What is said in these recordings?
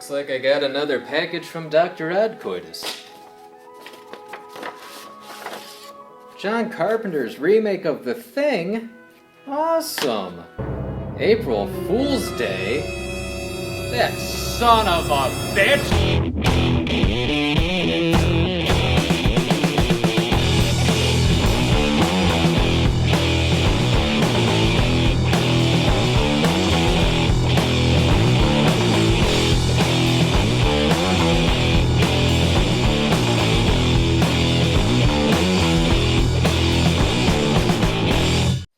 Looks like I got another package from Dr. Adcoitus. John Carpenter's remake of The Thing? Awesome! April Fool's Day? That son of a bitch!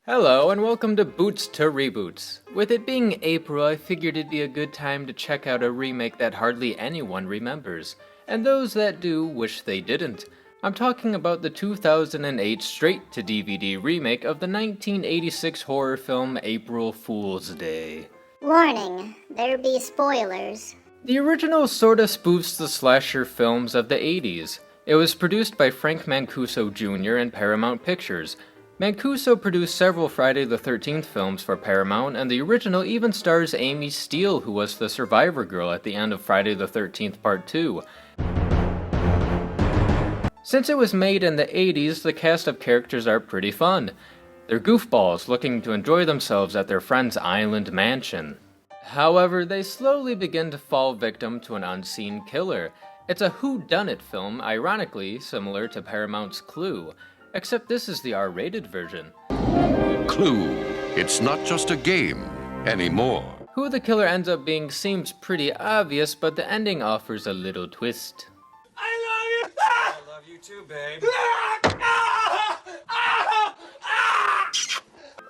Hello and welcome to Boots to Reboots. With it being April, I figured it'd be a good time to check out a remake that hardly anyone remembers, and those that do wish they didn't. I'm talking about the 2008 straight-to-DVD remake of the 1986 horror film April Fool's Day. Warning, there be spoilers. The original sorta spoofs the slasher films of the 80s. It was produced by Frank Mancuso Jr. and Paramount Pictures. Mancuso produced several Friday the 13th films for Paramount, and the original even stars Amy Steele, who was the survivor girl at the end of Friday the 13th Part 2. Since it was made in the 80s, the cast of characters are pretty fun. They're goofballs looking to enjoy themselves at their friend's island mansion. However, they slowly begin to fall victim to an unseen killer. It's a whodunit film, ironically similar to Paramount's Clue. Except this is the R-rated version. Clue. It's not just a game anymore. Who the killer ends up being seems pretty obvious, but the ending offers a little twist. I love you! I love you too, babe.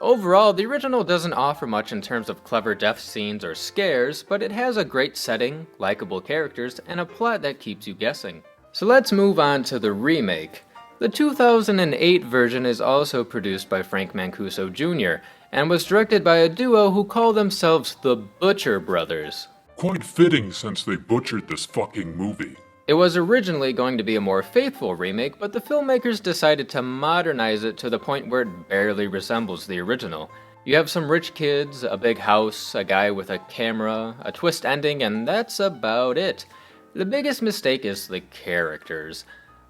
Overall, the original doesn't offer much in terms of clever death scenes or scares, but it has a great setting, likable characters, and a plot that keeps you guessing. So let's move on to the remake. The 2008 version is also produced by Frank Mancuso Jr. and was directed by a duo who call themselves the Butcher Brothers. Quite fitting since they butchered this fucking movie. It was originally going to be a more faithful remake, but the filmmakers decided to modernize it to the point where it barely resembles the original. You have some rich kids, a big house, a guy with a camera, a twist ending, and that's about it. The biggest mistake is the characters.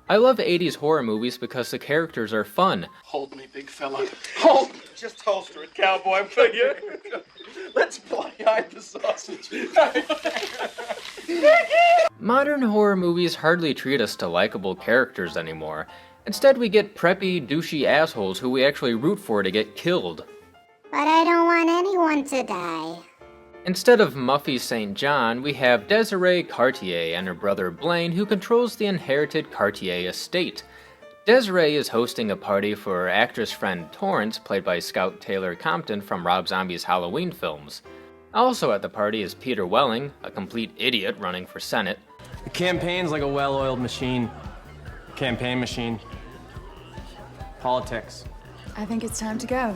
I love 80s horror movies because the characters are fun. Hold me, big fella. Hold me. Just holster it, cowboy, will you? Let's play hide the sausage. Modern horror movies hardly treat us to likable characters anymore. Instead, we get preppy, douchey assholes who we actually root for to get killed. But I don't want anyone to die. Instead of Muffy St. John, we have Desiree Cartier and her brother Blaine, who controls the inherited Cartier estate. Desiree is hosting a party for her actress friend Torrance, played by Scout Taylor Compton from Rob Zombie's Halloween films. Also at the party is Peter Welling, a complete idiot running for Senate. The campaign's like a well-oiled machine. Campaign machine. Politics. I think it's time to go.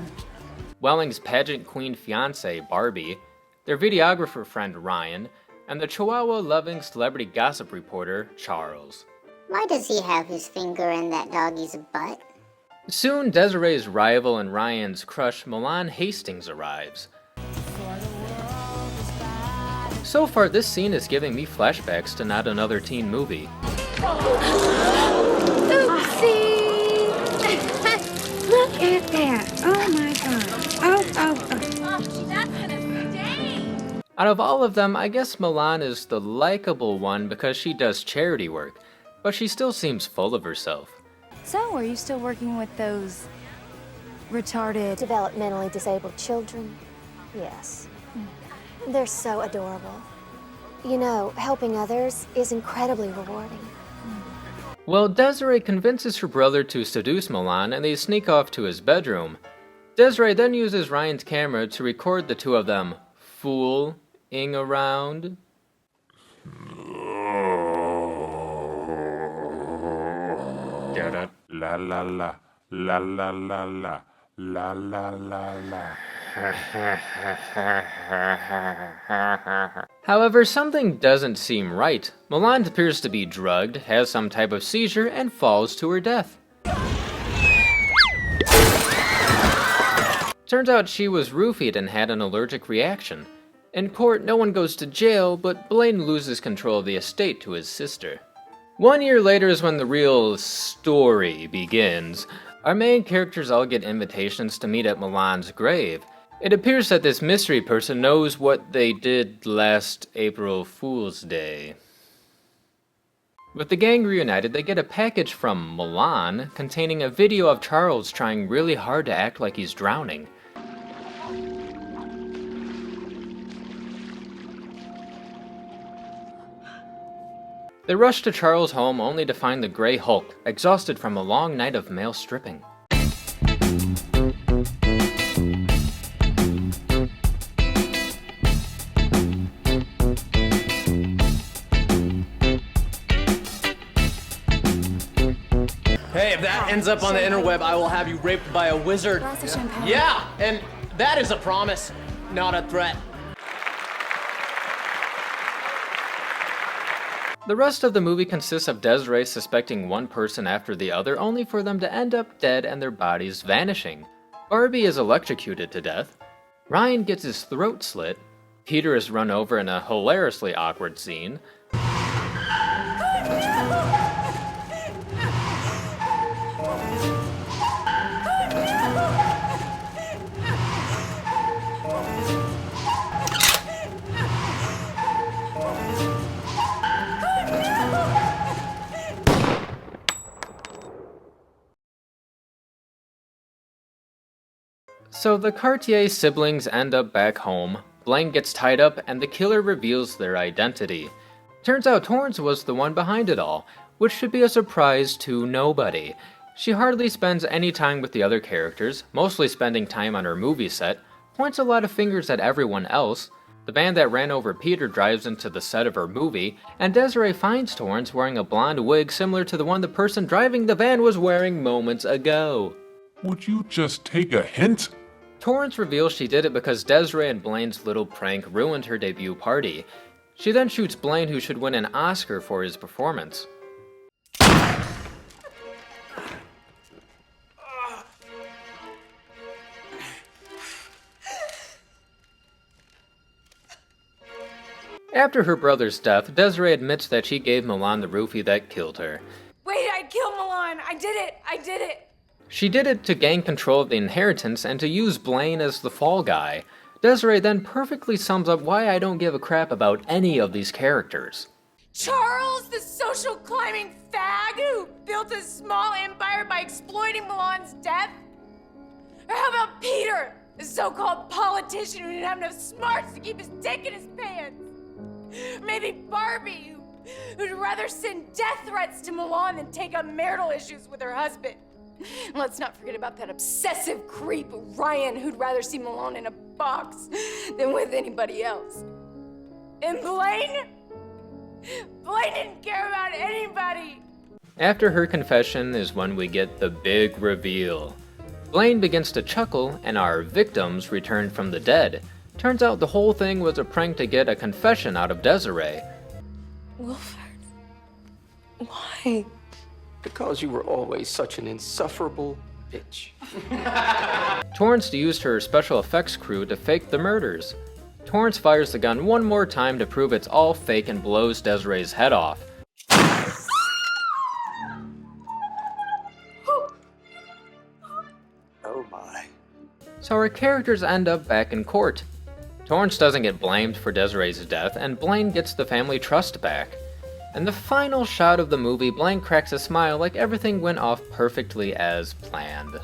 Welling's pageant queen fiancée, Barbie, their videographer friend Ryan, and the Chihuahua-loving celebrity gossip reporter, Charles. Why does he have his finger in that doggy's butt? Soon, Desiree's rival and Ryan's crush, Milan Hastings, arrives. So far, this scene is giving me flashbacks to Not Another Teen Movie. Oopsie! Look at that! Oh my god! Oh. That's gonna sting! Out of all of them, I guess Milan is the likable one because she does charity work, but she still seems full of herself. So, are you still working with those retarded... Developmentally disabled children? Yes. They're so adorable. You know, helping others is incredibly rewarding. Well, Desiree convinces her brother to seduce Milan, and they sneak off to his bedroom. Desiree then uses Ryan's camera to record the two of them fooling around. La la la, la la la la, la la la la. However, something doesn't seem right. Milan appears to be drugged, has some type of seizure, and falls to her death. Turns out she was roofied and had an allergic reaction. In court, no one goes to jail, but Blaine loses control of the estate to his sister. 1 year later is when the real story begins. Our main characters all get invitations to meet at Milan's grave. It appears that this mystery person knows what they did last April Fool's Day. With the gang reunited, they get a package from Milan containing a video of Charles trying really hard to act like he's drowning. They rush to Charles' home only to find the Grey Hulk, exhausted from a long night of male stripping. Hey, if that ends up on the interweb, I will have you raped by a wizard. Glass of champagne. Yeah, and that is a promise, not a threat. The rest of the movie consists of Desiree suspecting one person after the other, only for them to end up dead and their bodies vanishing. Barbie is electrocuted to death. Ryan gets his throat slit. Peter is run over in a hilariously awkward scene. So the Cartier siblings end up back home, Blaine gets tied up, and the killer reveals their identity. Turns out Torrance was the one behind it all, which should be a surprise to nobody. She hardly spends any time with the other characters, mostly spending time on her movie set, points a lot of fingers at everyone else. The van that ran over Peter drives into the set of her movie, and Desiree finds Torrance wearing a blonde wig similar to the one the person driving the van was wearing moments ago. Would you just take a hint? Torrance reveals she did it because Desiree and Blaine's little prank ruined her debut party. She then shoots Blaine, who should win an Oscar for his performance. After her brother's death, Desiree admits that she gave Milan the roofie that killed her. Wait, I killed Milan. I did it. She did it to gain control of the inheritance and to use Blaine as the fall guy. Desiree then perfectly sums up why I don't give a crap about any of these characters. Charles, the social climbing fag who built a small empire by exploiting Milan's death? Or how about Peter, the so-called politician who didn't have enough smarts to keep his dick in his pants? Maybe Barbie, who'd rather send death threats to Milan than take up marital issues with her husband. Let's not forget about that obsessive creep, Ryan, who'd rather see Milan in a box than with anybody else. And Blaine? Blaine didn't care about anybody. After her confession is when we get the big reveal. Blaine begins to chuckle, and our victims return from the dead. Turns out the whole thing was a prank to get a confession out of Desiree. Wilford, why? Because you were always such an insufferable bitch. Torrance used her special effects crew to fake the murders. Torrance fires the gun one more time to prove it's all fake and blows Desiree's head off. Oh my. So our characters end up back in court. Torrance doesn't get blamed for Desiree's death, and Blaine gets the family trust back. In the final shot of the movie, Blaine cracks a smile like everything went off perfectly as planned.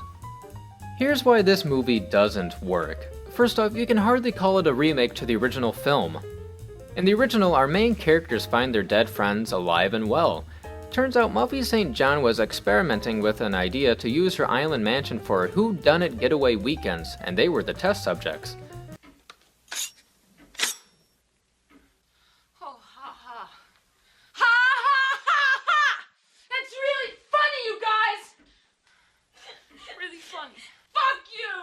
Here's why this movie doesn't work. First off, you can hardly call it a remake to the original film. In the original, our main characters find their dead friends alive and well. Turns out Muffy St. John was experimenting with an idea to use her island mansion for whodunit getaway weekends, and they were the test subjects. Oh, ha ha. Ha ha ha ha! That's really funny, you guys! Really funny. Fuck you!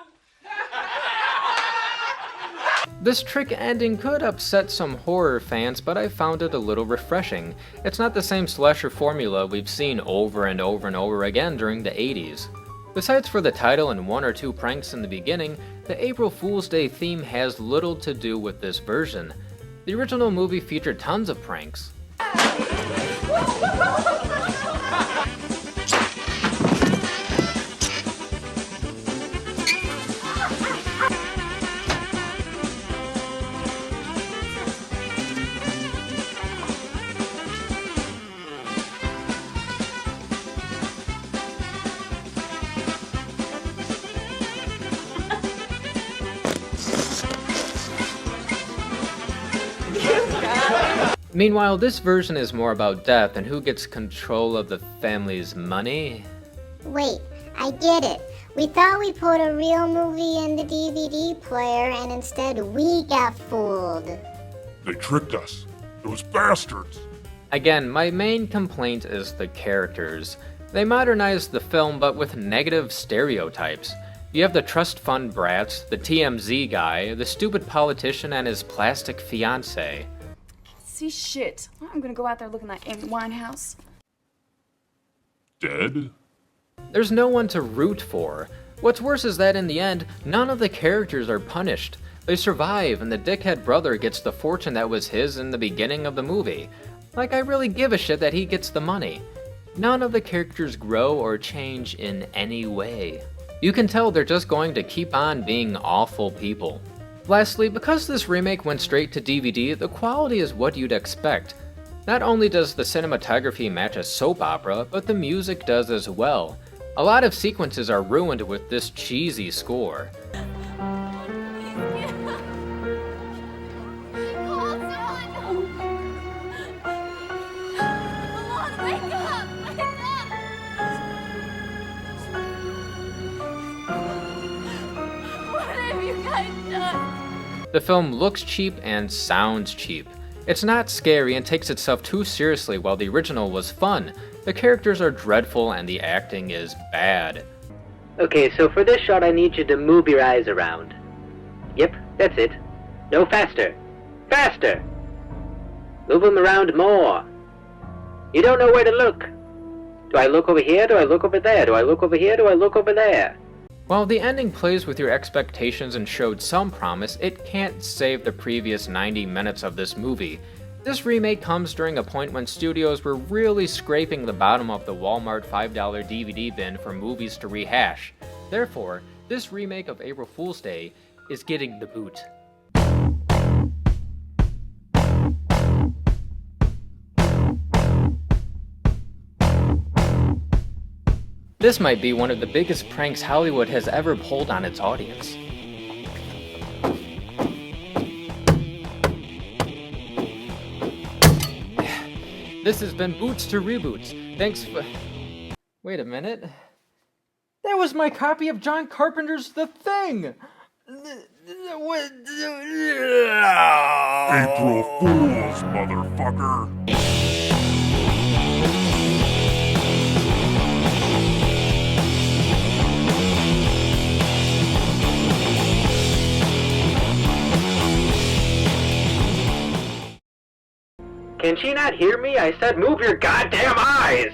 This trick ending could upset some horror fans, but I found it a little refreshing. It's not the same slasher formula we've seen over and over and over again during the 80s. Besides for the title and one or two pranks in the beginning, the April Fool's Day theme has little to do with this version. The original movie featured tons of pranks. Meanwhile, this version is more about death and who gets control of the family's money. Wait, I get it. We thought we put a real movie in the DVD player and instead we got fooled. They tricked us. Those bastards. Again, my main complaint is the characters. They modernized the film but with negative stereotypes. You have the trust fund brats, the TMZ guy, the stupid politician and his plastic fiancé. See shit. I'm gonna go out there looking like Amy Winehouse. Dead? There's no one to root for. What's worse is that in the end, none of the characters are punished. They survive, and the dickhead brother gets the fortune that was his in the beginning of the movie. Like, I really give a shit that he gets the money. None of the characters grow or change in any way. You can tell they're just going to keep on being awful people. Lastly, because this remake went straight to DVD, the quality is what you'd expect. Not only does the cinematography match a soap opera, but the music does as well. A lot of sequences are ruined with this cheesy score. The film looks cheap and sounds cheap. It's not scary and takes itself too seriously while the original was fun. The characters are dreadful and the acting is bad. Okay, so for this shot I need you to move your eyes around. Yep, that's it. No, faster. Faster! Move them around more. You don't know where to look. Do I look over here? Do I look over there? Do I look over here? Do I look over there? While the ending plays with your expectations and showed some promise, it can't save the previous 90 minutes of this movie. This remake comes during a point when studios were really scraping the bottom of the Walmart $5 DVD bin for movies to rehash. Therefore, this remake of April Fool's Day is getting the boot. This might be one of the biggest pranks Hollywood has ever pulled on its audience. This has been Boots to Reboots. Thanks for... Wait a minute. That was my copy of John Carpenter's The Thing! April Fools, motherfucker. Can she not hear me? I said move your goddamn eyes!